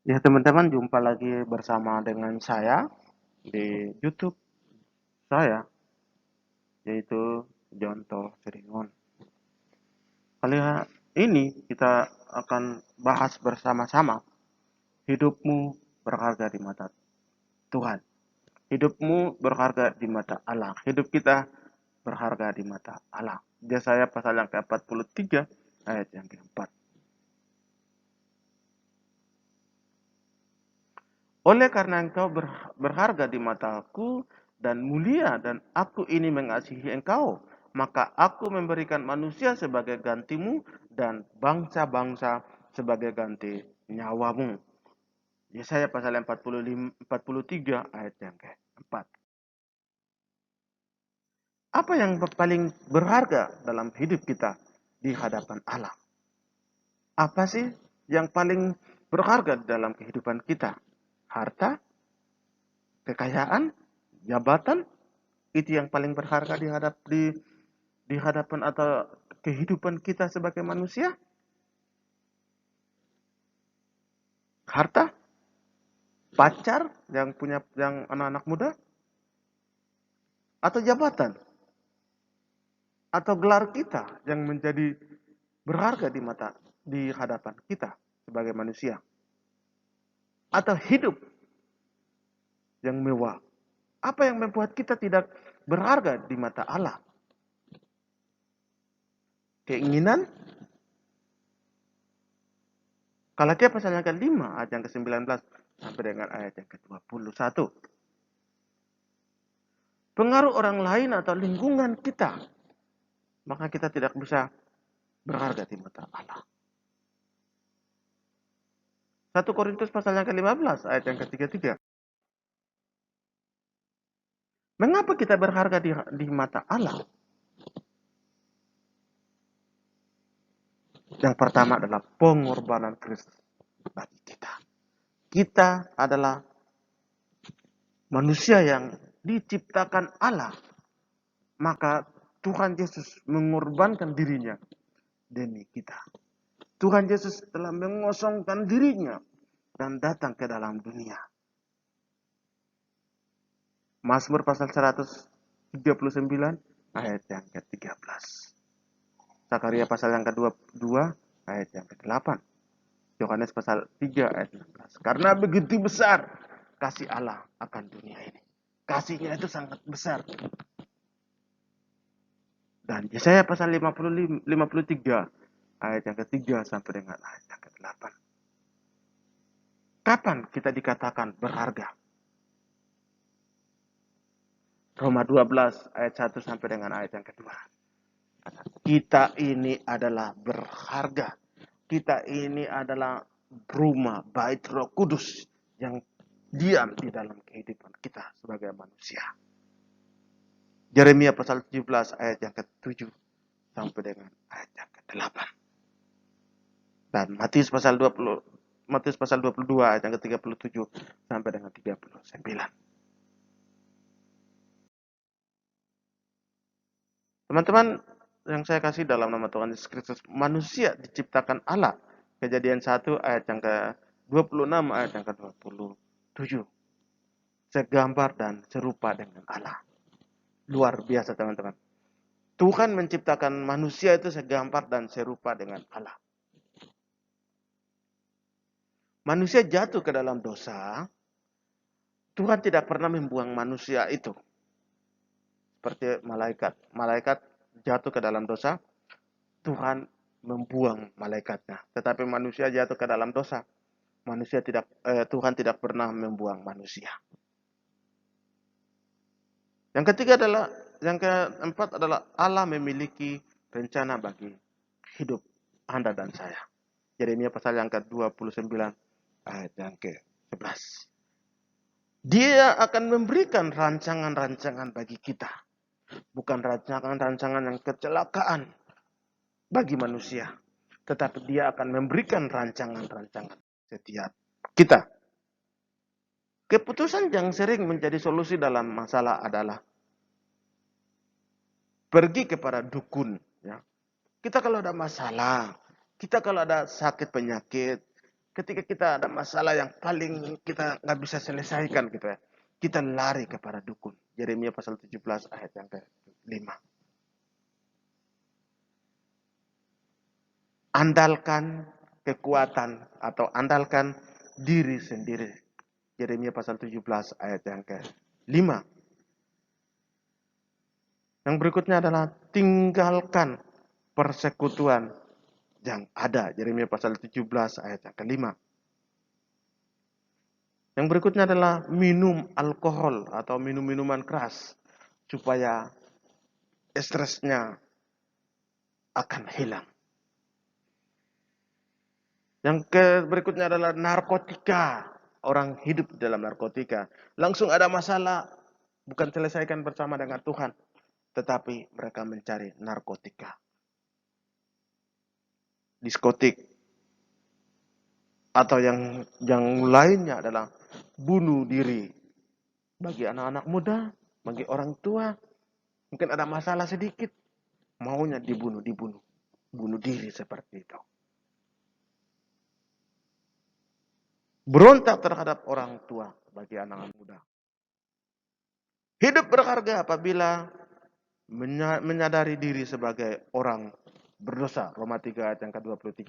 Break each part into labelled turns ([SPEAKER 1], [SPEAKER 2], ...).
[SPEAKER 1] Ya teman-teman, jumpa lagi bersama dengan saya di YouTube saya, yaitu Jonto Seringon. Kali ini kita akan bahas bersama-sama hidupmu berharga di mata Tuhan. Hidupmu berharga di mata Allah. Hidup kita berharga di mata Allah. Yesaya pasal yang ke-43 ayat yang keempat. Oleh karena engkau berharga di mataku dan mulia dan aku ini mengasihi engkau, maka aku memberikan manusia sebagai gantimu dan bangsa-bangsa sebagai ganti nyawamu. Yesaya pasal 43 ayat yang keempat. Apa yang paling berharga dalam hidup kita di hadapan Allah? Apa sih yang paling berharga dalam kehidupan kita? Harta, kekayaan, jabatan, itu yang paling berharga di hadapan atau kehidupan kita sebagai manusia? Harta, pacar yang anak-anak muda, atau jabatan, atau gelar kita yang menjadi berharga di hadapan kita sebagai manusia, atau hidup yang mewah. Apa yang membuat kita tidak berharga di mata Allah? Keinginan. Galatia pasal yang ke-5 ayat yang ke-19 sampai dengan ayat yang ke-21. Pengaruh orang lain atau lingkungan kita, maka kita tidak bisa berharga di mata Allah. 1 Korintus pasal yang ke-15 ayat yang ke-33. Mengapa kita berharga di mata Allah? Yang pertama adalah pengorbanan Kristus bagi kita. Kita adalah manusia yang diciptakan Allah. Maka Tuhan Yesus mengorbankan dirinya demi kita. Tuhan Yesus telah mengosongkan dirinya dan datang ke dalam dunia. Mazmur pasal 139 ayat yang ke-13. Zakaria pasal yang ke-22 ayat yang ke-8. Yohanes pasal 3 ayat 16. Karena begitu besar kasih Allah akan dunia ini. Kasihnya itu sangat besar. Dan Yesaya pasal 53 ayat yang ke-3 sampai dengan ayat yang ke-8. Kapan kita dikatakan berharga? Roma 12 ayat 1 sampai dengan ayat yang kedua. Kita ini adalah berharga. Kita ini adalah rumah bait Roh Kudus yang diam di dalam kehidupan kita sebagai manusia. Yeremia pasal 17 ayat yang ke-7 sampai dengan ayat yang ke-8. Dan Matius pasal 22 ayat yang ke-37 sampai dengan 39. Teman-teman yang saya kasih dalam nama Tuhan Yesus Kristus, manusia diciptakan Allah. Kejadian 1 ayat yang ke-26 ayat yang ke-27. Segambar dan serupa dengan Allah. Luar biasa teman-teman. Tuhan menciptakan manusia itu segambar dan serupa dengan Allah. Manusia jatuh ke dalam dosa, Tuhan tidak pernah membuang manusia itu. Seperti malaikat. Malaikat jatuh ke dalam dosa, Tuhan membuang malaikatnya. Tetapi manusia jatuh ke dalam dosa, Tuhan tidak pernah membuang manusia. Yang keempat adalah Allah memiliki rencana bagi hidup Anda dan saya. Yeremia pasal yang ke-29 ayat yang ke-11. Dia akan memberikan rancangan-rancangan bagi kita. Bukan rancangan-rancangan yang kecelakaan bagi manusia. Tetapi dia akan memberikan rancangan-rancangan setiap kita. Keputusan yang sering menjadi solusi dalam masalah adalah pergi kepada dukun. Ya. Kita kalau ada masalah, kita kalau ada sakit penyakit, Ketika kita ada masalah yang paling kita nggak bisa selesaikan gitu ya, kita lari kepada dukun. Yeremia pasal 17 ayat yang ke-5. Andalkan kekuatan atau andalkan diri sendiri. Yeremia pasal 17 ayat yang ke-5. Yang berikutnya adalah tinggalkan persekutuan yang ada. Yeremia pasal 17 ayat yang ke-5. Yang berikutnya adalah minum alkohol atau minum minuman keras supaya stresnya akan hilang. Yang berikutnya adalah narkotika. Orang hidup dalam narkotika. Langsung ada masalah, bukan selesaikan bersama dengan Tuhan, tetapi mereka mencari narkotika. Diskotik. Atau yang lainnya adalah bunuh diri. Bagi anak-anak muda, bagi orang tua, mungkin ada masalah sedikit, maunya dibunuh. Bunuh diri seperti itu. Berontak terhadap orang tua bagi anak-anak muda. Hidup berharga apabila menyadari diri sebagai orang berdosa. Roma 3 ayat yang ke-23.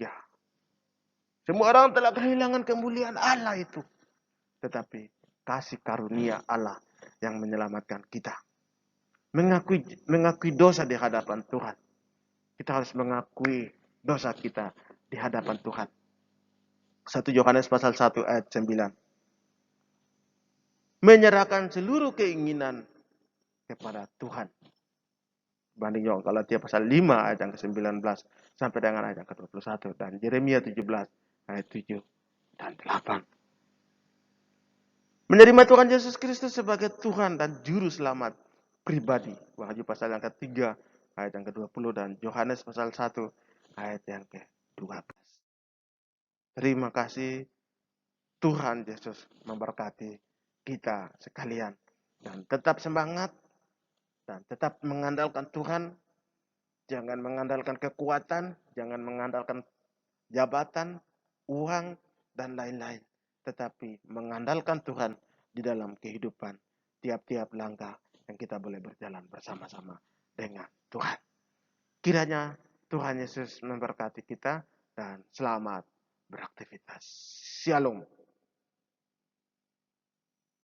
[SPEAKER 1] Semua orang telah kehilangan kemuliaan Allah itu. Tetapi kasih karunia Allah yang menyelamatkan kita. Mengakui dosa di hadapan Tuhan. Kita harus mengakui dosa kita di hadapan Tuhan. 1 Yohanes pasal 1 ayat 9. Menyerahkan seluruh keinginan kepada Tuhan. Banding Galatia pasal 5 ayat yang ke-19 sampai dengan ayat yang ke-21. Dan Yeremia 17 ayat 7 dan 8. Menerima Tuhan Yesus Kristus sebagai Tuhan dan Juru Selamat pribadi. Wahyu pasal yang ke-3 ayat yang ke-20 dan Yohanes pasal 1 ayat yang ke-12. Terima kasih, Tuhan Yesus memberkati kita sekalian. Dan tetap semangat dan tetap mengandalkan Tuhan. Jangan mengandalkan kekuatan, jangan mengandalkan jabatan, uang, dan lain-lain. Tetapi mengandalkan Tuhan di dalam kehidupan tiap-tiap langkah yang kita boleh berjalan bersama-sama dengan Tuhan. Kiranya Tuhan Yesus memberkati kita dan selamat beraktivitas. Shalom.